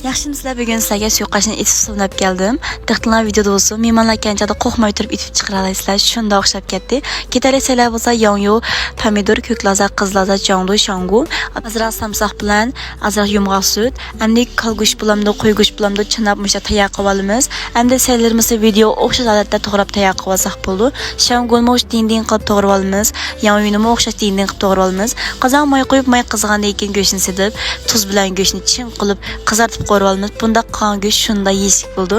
Yaxshi sizlar bugun sizlarga suyoqashni etib sunab keldim. Diqqatli videoda bo'lsa, mehmonlar kelganda qo'rqmay turib etib chiqara olasizlar. Shunda o'xshab ketdi. Ketarasizlar bo'lsa, yongyu, pomidor, ko'klaza, qizlaza, jongdu, shongu, azroq samsoq bilan, azroq yumg'oq sut, hamda qalgush bulamda, qo'ygush bulamda chinab musha tayyor qilib olamiz. Hamda saylarimizni video o'xshash holatda to'g'rab tayyor qilib olsak bo'ldi. Shongulni o'sh din qilib to'g'rab olamiz. Yonguyni o'xshash din qilib to'g'rab olamiz. Qozon moy qo'yib, moy qizg'andan keyin go'shtni silib, tuz bilan go'shtni chin qilib qizartib qo'rvalimiz. Bunda qon go'sht shunda yeyishlik bo'ldi.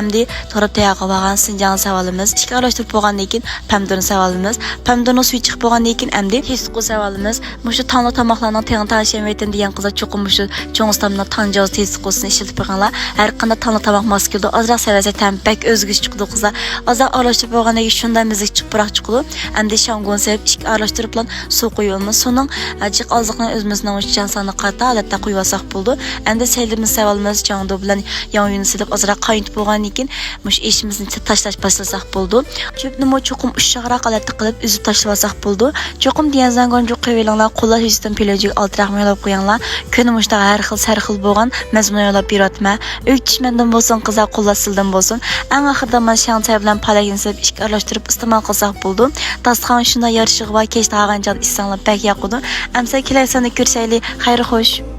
Endi to'g'rab tayyor qilib olgan sinjang savolimiz. Ishga aralashtirib bo'lgandan keyin pomidorni savolimiz. Pomidorni suvi chiqib bo'lgandan keyin endi tezqo savolimiz. Mushu tanlı tomoqlarning teng tashamaytin degan qizlar cho'qim mushu cho'ngstamni tanjoz tezqosini ishlatib qo'yganlar. Har qanday tanlı tomoq mos keldi. Ozroq savasa tambak o'zgish chiqdi qizlar. Ozroq aralashtirib bo'lgandan keyin shunda mizik chiqib biroq chiqdi. Endi shangon sevib ishga aralashtirib bilan suv qo'yamiz. So'ng ajiq oziqni o'zimizning o'shan sonni qata holatda qo'yib olsak bo'ldi. Endi saylarimiz savolimiz chongdo bilan yong'ini silib ozroq qaynatib bo'lgandan keyin mush ishimizni tashlash boshlasak bo'ldi. Cho'pni cho'qim ushshaqroq holatda qilib uzib tashlab olsak bo'ldi. Cho'qim degan zangonjo qo'yinglar, qo'llash uchun pilojiga oltiroq yo'lab qo'yinglar. Kuni mushta har xil sarxil bo'lgan mazmun yo'lab beratma. O'ytishmandan bo'lsin, qizlar qo'llasildan bo'lsin. Eng oxirida men shansa bilan palagini silib ishga aralashtirib iste'mol qilsak bo'ldi. Dasturxon shunda yarishig'i va kech tag'anjal issanlar bak yoqudi. Amsa kelaysani ko'rishaylik. Xayr xo'sh.